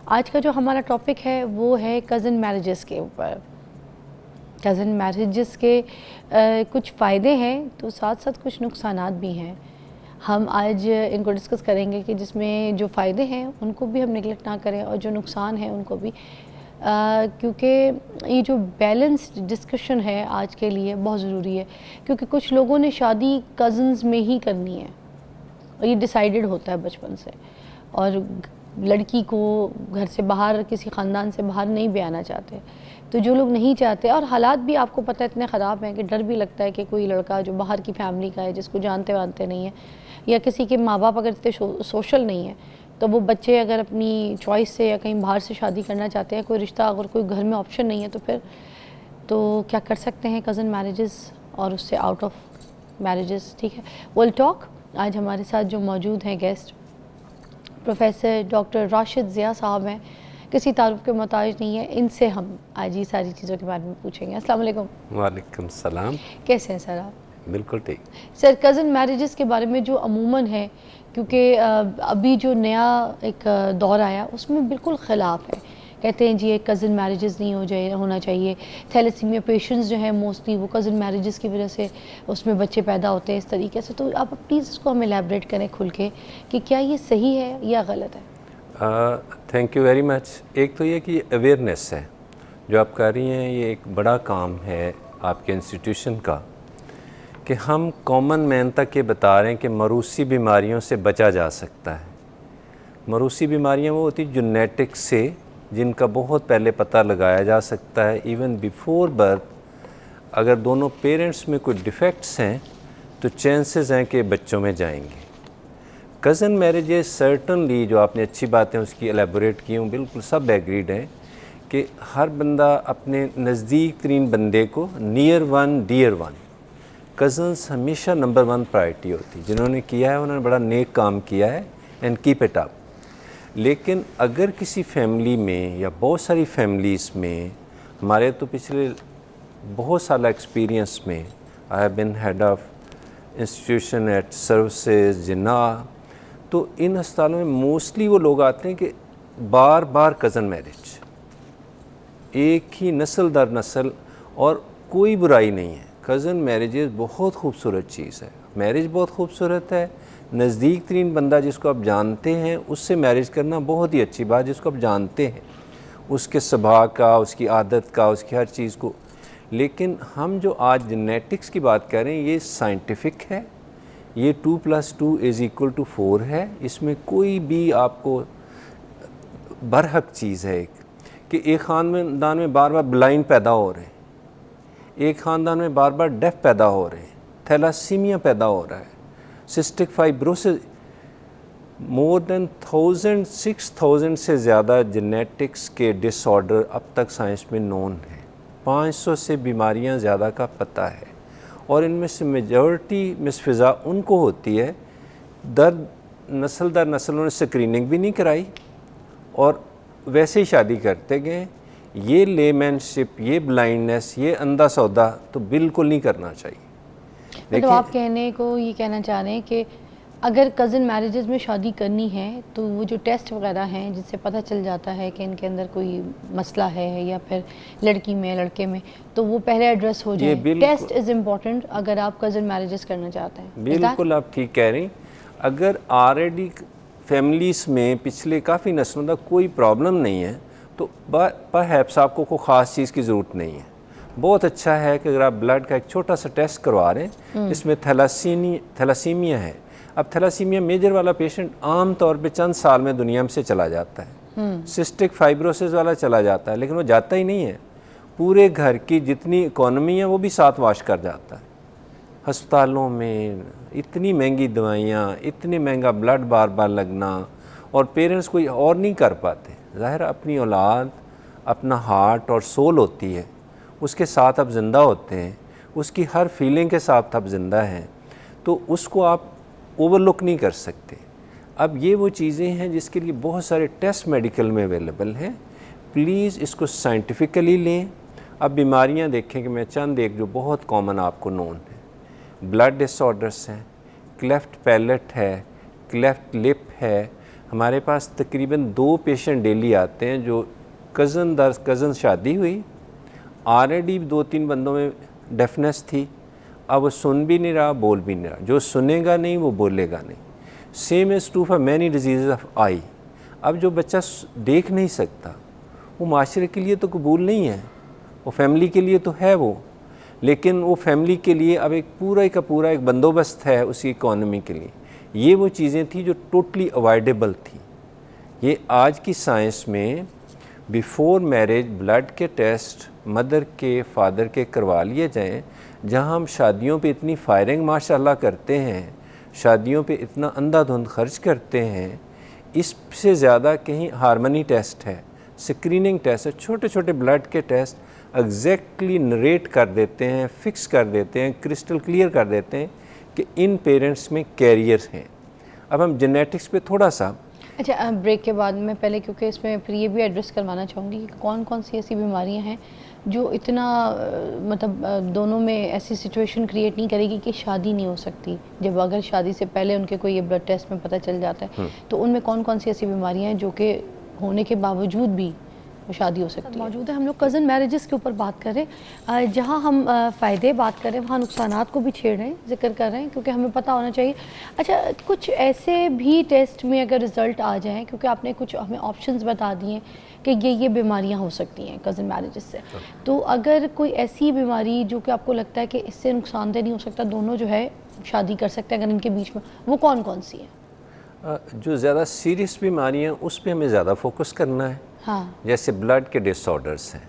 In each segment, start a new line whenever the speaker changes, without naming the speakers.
आज का जो हमारा टॉपिक है वो है कज़न मैरिजेस के ऊपर। कज़न मैरिजेस के कुछ फ़ायदे हैं तो साथ साथ कुछ नुकसानात भी हैं। हम आज इनको डिस्कस करेंगे कि जिसमें जो फ़ायदे हैं उनको भी हम नेगलेक्ट ना करें और जो नुकसान है उनको भी, क्योंकि ये जो बैलेंस्ड डिस्कशन है आज के लिए बहुत ज़रूरी है। क्योंकि कुछ लोगों ने शादी कज़न्स में ही करनी है और ये डिसाइडेड होता है बचपन से, और लड़की को घर से बाहर, किसी ख़ानदान से बाहर नहीं भी आना चाहते। तो जो लोग नहीं चाहते, और हालात भी आपको पता है इतने ख़राब हैं कि डर भी लगता है कि कोई लड़का जो बाहर की फैमिली का है, जिसको जानते वानते नहीं है, या किसी के माँ बाप अगर इतने सोशल नहीं है, तो वो बच्चे अगर अपनी चॉइस से या कहीं बाहर से शादी करना चाहते हैं, कोई रिश्ता अगर कोई घर में ऑप्शन नहीं है, तो फिर तो क्या कर सकते हैं कज़न मैरिजेस और उससे आउट ऑफ मैरिजेस। ठीक है, विल टॉक। आज हमारे साथ जो मौजूद हैं guest, professor doctor Rashid Zia साहब हैं। किसी तारुफ के मोहताज नहीं है, इनसे हम आज ये सारी चीज़ों के बारे में पूछेंगे। अस्सलाम वालेकुम।
वालेकुम सलाम।
कैसे हैं सर आप?
बिल्कुल ठीक।
सर, कज़न मैरिजेस के बारे में जो अमूमन है, क्योंकि अभी जो नया एक दौर आया उसमें बिल्कुल ख़िलाफ़ है। कहते हैं जी ये कज़न मैरिजेस नहीं होना चाहिए। थैलेसीमिया पेशेंट्स जो हैं मोस्टली वो कज़न मैरिजेस की वजह से उसमें बच्चे पैदा होते हैं इस तरीके से। तो आप प्लीज़ इसको हमें एलैबोरेट करें खुल के कि क्या ये सही है या गलत है?
Thank you very much. एक तो ये कि अवेयरनेस है जो आप कर रही हैं, ये एक बड़ा काम है आपके इंस्टीट्यूशन का कि हम कॉमन मैन तक ये बता रहे हैं कि मरूसी बीमारियों से बचा जा सकता है। मरूसी बीमारियां वो होती जेनेटिक्स से, जिनका बहुत पहले पता लगाया जा सकता है। इवन बिफोर बर्थ अगर दोनों पेरेंट्स में कोई डिफेक्ट्स हैं तो चांसेस हैं कि बच्चों में जाएंगे। कज़न मैरिजेस सर्टनली, जो आपने अच्छी बातें उसकी एलेबोरेट की हूँ, बिल्कुल सब एग्रीड हैं कि हर बंदा अपने नज़दीक तरीन बंदे को near one dear one, cousins हमेशा नंबर 1 प्रायोरिटी होती। जिन्होंने किया है उन्होंने बड़ा नेक काम किया है, एंड कीप इट अप। लेकिन अगर किसी फैमिली में या बहुत सारी फैमिलीज़ में, हमारे तो पिछले बहुत साल एक्सपीरियंस में, I have been head of institution at services Jinnah, तो इन अस्पतालों में मोस्टली वो लोग आते हैं कि बार बार कज़न मैरिज, एक ही नस्ल दर नस्ल, और कोई बुराई नहीं है। कज़न मैरिजेस बहुत खूबसूरत चीज़ है, मैरिज बहुत खूबसूरत है। नज़दीक तरीन बंदा जिसको आप जानते हैं उससे मैरिज करना बहुत ही अच्छी बात, जिसको आप जानते हैं, उसके स्वभाव का, उसकी आदत का, उसकी हर चीज़ को। लेकिन हम जो आज जेनेटिक्स की बात कर रहे हैं, ये साइंटिफिक है, ये 2 + 2 = 4 है। इसमें कोई भी आपको बरहक चीज़ है कि एक ख़ानदान में बार बार ब्लाइंड पैदा हो रहे हैं, एक ख़ानदान में बार बार डेफ पैदा हो रहे हैं, थैलासीमिया पैदा हो रहा है, सिस्टिक फाइब्रोसिस, मोर देन 6,000 से ज़्यादा जेनेटिक्स के डिसऑर्डर अब तक साइंस में नोन है। 500 से बीमारियां ज़्यादा का पता है, और इनमें से मेजॉरिटी मिसफिज़ा उनको होती है दर नस्ल उन्होंने स्क्रीनिंग भी नहीं कराई और वैसे ही शादी करते गए। ये लेमैनशिप, ये ब्लाइंडनेस, ये अंधा सौदा तो बिल्कुल नहीं करना चाहिए।
मतलब आप कहने को ये कहना चाह रहे हैं कि अगर कज़न मैरिजेस में शादी करनी है तो वो जो टेस्ट वगैरह हैं जिससे पता चल जाता है कि इनके अंदर कोई मसला है या फिर लड़की में लड़के में, तो वो पहले एड्रेस हो जाए। टेस्ट इज़ इम्पॉर्टेंट अगर आप कज़न मैरिजेस करना चाहते हैं।
बिल्कुल आप ठीक कह रही। अगर ऑलरेडी फैमिलीज़ में पिछले काफ़ी नस्लों तक कोई प्रॉब्लम नहीं है तो परहैप्स आपको कोई ख़ास चीज़ की ज़रूरत नहीं है। बहुत अच्छा है कि अगर आप ब्लड का एक छोटा सा टेस्ट करवा रहे हैं, इसमें थैलासीमिया है। अब थैलासीमिया मेजर वाला पेशेंट आम तौर पे चंद साल में दुनिया से चला जाता है, सिस्टिक फाइब्रोसिस वाला चला जाता है, लेकिन वो जाता ही नहीं है। पूरे घर की जितनी इकोनॉमी है वो भी साथ वाश कर जाता है। अस्पतालों में इतनी महंगी दवाइयाँ, इतनी महंगा ब्लड बार बार लगना, और पेरेंट्स कोई और नहीं कर पाते। ज़ाहिर अपनी औलाद अपना हार्ट और सोल होती है, उसके साथ आप ज़िंदा होते हैं, उसकी हर फीलिंग के साथ आप ज़िंदा हैं, तो उसको आप ओवरलुक नहीं कर सकते। अब ये वो चीज़ें हैं जिसके लिए बहुत सारे टेस्ट मेडिकल में अवेलेबल हैं। प्लीज़ इसको साइंटिफिकली लें। अब बीमारियां देखें कि मैं चंद एक जो बहुत कॉमन आपको नोन है, ब्लड डिसऑर्डर्स हैं, क्लेफ्ट पैलेट है, क्लेफ्ट लिप है, हमारे पास तकरीबन 2 पेशेंट डेली आते हैं जो कज़न शादी हुई, ऑलरेडी 2-3 बंदों में डेफनेस थी, अब वो सुन भी नहीं रहा, बोल भी नहीं रहा। जो सुनेगा नहीं वो बोलेगा नहीं। Same is true for many disease of eye. अब जो बच्चा देख नहीं सकता वो माशरे के लिए तो कबूल नहीं है, वो फैमिली के लिए तो है वो, लेकिन वो फैमिली के लिए अब एक पूरा का पूरा एक बंदोबस्त है उसकी इकॉनमी के लिए। ये वो चीज़ें थी जो टोटली अवॉइडेबल थी। ये आज की साइंस में बिफ़ोर मैरिज ब्लड के टेस्ट मदर के फादर के करवा लिए जाएं। जहां हम शादियों पे इतनी फायरिंग माशाल्लाह करते हैं, शादियों पे इतना अंधाधुंध खर्च करते हैं, इससे ज़्यादा कहीं हार्मनी टेस्ट है, स्क्रीनिंग टेस्ट है, छोटे छोटे ब्लड के टेस्ट एग्जैक्टली नरेट कर देते हैं, फिक्स कर देते हैं, क्रिस्टल क्लियर कर देते हैं कि इन पेरेंट्स में कैरियर्स हैं। अब हम जेनेटिक्स पे थोड़ा सा
अच्छा, ब्रेक के बाद मैं पहले, क्योंकि इसमें फिर ये भी एड्रेस करवाना चाहूँगी कि कौन कौन सी ऐसी बीमारियां हैं जो इतना मतलब दोनों में ऐसी सिचुएशन क्रिएट नहीं करेगी कि शादी नहीं हो सकती, जब अगर शादी से पहले उनके कोई ये ब्लड टेस्ट में पता चल जाता है, तो उनमें कौन कौन सी ऐसी बीमारियां हैं जो कि होने के बावजूद भी वो शादी हो सकती है। मौजूद है, हम लोग कज़न मैरिजेस के ऊपर बात कर रहे हैं। जहाँ हम फ़ायदे बात कर रहे हैं वहाँ नुकसानात को भी छेड़ रहे हैं, जिक्र कर रहे हैं, क्योंकि हमें पता होना चाहिए। अच्छा, कुछ ऐसे भी टेस्ट में अगर रिज़ल्ट आ जाएँ, क्योंकि आपने कुछ हमें ऑप्शंस बता दिए कि ये बीमारियाँ हो सकती हैं कज़न मैरिजेस से, तो अगर कोई ऐसी बीमारी जो कि आपको लगता है कि इससे नुकसानदेह नहीं हो सकता, दोनों जो है शादी कर सकते हैं अगर इनके बीच में, वो कौन कौन सी है?
जो ज़्यादा सीरियस बीमारियाँ उस पर हमें ज़्यादा फोकस करना है।
हाँ,
जैसे ब्लड के डिसऑर्डर्स हैं,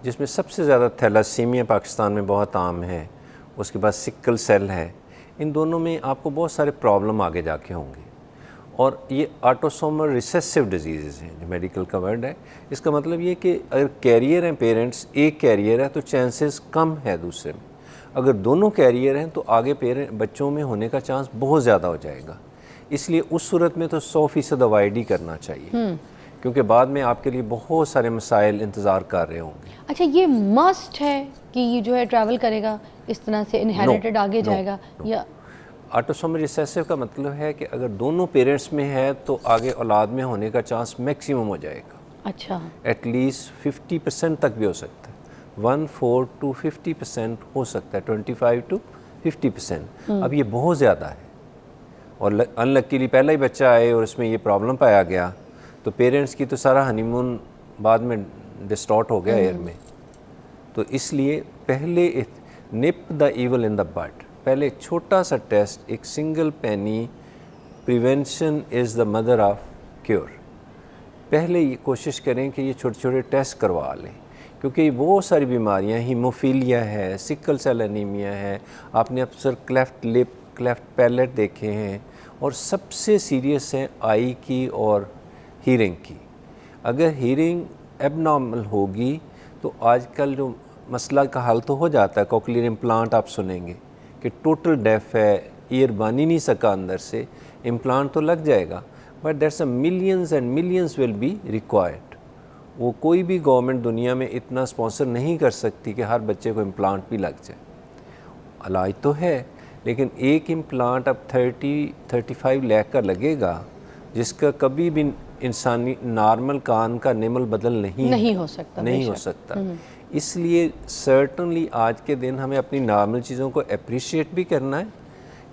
जिसमें सबसे ज़्यादा थैलासीमिया पाकिस्तान में बहुत आम है, उसके बाद सिकल सेल है। इन दोनों में आपको बहुत सारे प्रॉब्लम आगे जाके होंगे, और ये ऑटोसोमल रिसेसिव डिजीज़ हैं जो मेडिकल का वर्ड है। इसका मतलब ये कि अगर कैरियर हैं पेरेंट्स, एक कैरियर है तो चांसेस कम है दूसरे में। अगर दोनों कैरियर हैं तो आगे बच्चों में होने का चांस बहुत ज़्यादा हो जाएगा। इसलिए उस सूरत में तो 100% अवॉइड ही करना चाहिए, क्योंकि बाद में आपके लिए बहुत सारे मसाइल इंतज़ार कर रहे होंगे।
अच्छा, ये मस्ट है कि ये जो है ट्रैवल करेगा इस तरह से, इनहेरिटेड आगे जाएगा? या
ऑटोसोमल रिसेसिव का मतलब है कि अगर दोनों पेरेंट्स में है तो आगे औलाद में होने का चांस मैक्सिमम हो जाएगा।
अच्छा,
एटलीस्ट 50% तक भी हो सकता है, 1/4 to 50% हो सकता है, 25 to 50%। अब ये बहुत ज़्यादा है, और अनलकीली पहला ही बच्चा आए और उसमें ये प्रॉब्लम पाया गया तो पेरेंट्स की तो सारा हनीमून बाद में डिस्टॉर्ट हो गया एयर में। तो इसलिए पहले nip the evil in the bud, पहले छोटा सा टेस्ट, एक single penny, prevention is the mother of cure. पहले ये कोशिश करें कि ये छोटे छोटे टेस्ट करवा लें, क्योंकि बहुत सारी बीमारियां, हीमोफीलिया है, सिकल सेल एनीमिया है, आपने अक्सर क्लेफ्ट लिप, क्लेफ्ट पैलेट देखे हैं, और सबसे सीरियस है आई की और हीयरिंग की। अगर हीयरिंग एबनॉर्मल होगी तो आजकल जो मसला का हल तो हो जाता है, कोक्लियर इम्प्लांट आप सुनेंगे कि टोटल डेफ है, ईयर बन ही नहीं सका अंदर से, इम्प्लांट तो लग जाएगा, but that's a millions and millions will be required. वो कोई भी गवर्नमेंट दुनिया में इतना स्पॉन्सर नहीं कर सकती कि हर बच्चे को इम्प्लांट भी लग जाए। इलाज तो है, लेकिन एक इम्प्लांट अब 30-35 लाख का लगेगा, जिसका कभी भी इंसानी नॉर्मल कान का निमल बदल नहीं हो सकता। इसलिए सर्टनली आज के दिन हमें अपनी नॉर्मल चीज़ों को अप्रिशिएट भी करना है।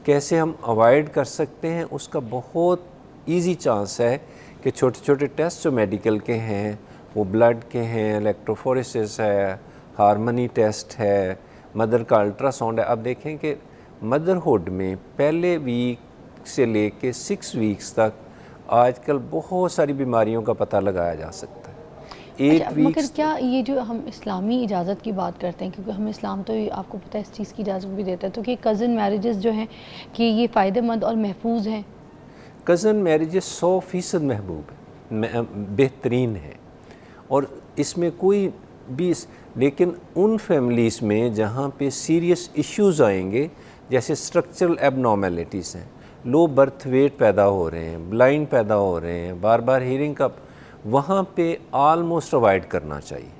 कैसे हम अवॉइड कर सकते हैं उसका बहुत इजी चांस है कि छोटे छोटे टेस्ट जो मेडिकल के हैं, वो ब्लड के हैं, इलेक्ट्रोफोरेसिस है, हार्मनी टेस्ट है, मदर का अल्ट्रासाउंड है। अब देखें कि मदरहुड में पहले वीक से लेके 6 वीक्स तक आजकल बहुत सारी बीमारियों का पता लगाया जा सकता है।
अच्छा, मगर क्या ये जो हम इस्लामी इजाज़त की बात करते हैं, क्योंकि हम इस्लाम तो आपको पता है इस चीज़ की इजाज़त भी देता है, तो कि कज़न मैरिजेस जो हैं कि ये फ़ायदेमंद और महफूज हैं?
कज़न मैरिजेस 100% महबूब है, बेहतरीन है, और इसमें कोई भी, लेकिन उन फैमिलीज़ में जहाँ पे सीरियस इश्यूज़ आएंगे, जैसे स्ट्रक्चरल एबनॉर्मेलिटीज़ हैं, लो बर्थ वेट पैदा हो रहे हैं, ब्लाइंड पैदा हो रहे हैं, बार बार हीयरिंग का, वहाँ पे ऑलमोस्ट अवॉइड करना चाहिए।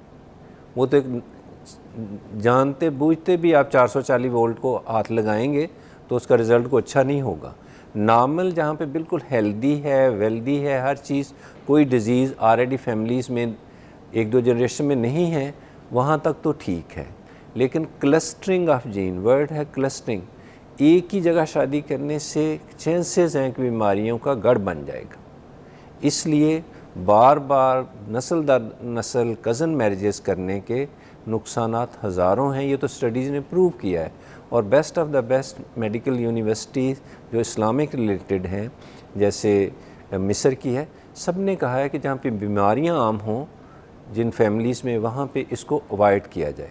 वो तो एक जानते बूझते भी आप 440 वोल्ट को हाथ लगाएंगे तो उसका रिज़ल्ट को अच्छा नहीं होगा। नॉर्मल जहाँ पे बिल्कुल हेल्दी है, वेल्दी है, हर चीज़, कोई डिज़ीज़ ऑलरेडी फैमिलीज़ में 1-2 जनरेशन में नहीं है, वहाँ तक तो ठीक है। लेकिन क्लस्टरिंग ऑफ जीन, वर्ड है क्लस्टरिंग, एक ही जगह शादी करने से चांसेस हैं कि बीमारियों का गढ़ बन जाएगा। इसलिए बार बार नस्ल दर नस्ल कज़न मैरिजेस करने के नुकसानात हज़ारों हैं, ये तो स्टडीज़ ने प्रूव किया है। और best of the best medical universities जो इस्लामिक रिलेटेड हैं, जैसे मिस्र की है, सब ने कहा है कि जहाँ पे बीमारियाँ आम हों जिन फैमिलीज़ में, वहाँ पे इसको अवॉइड किया जाए।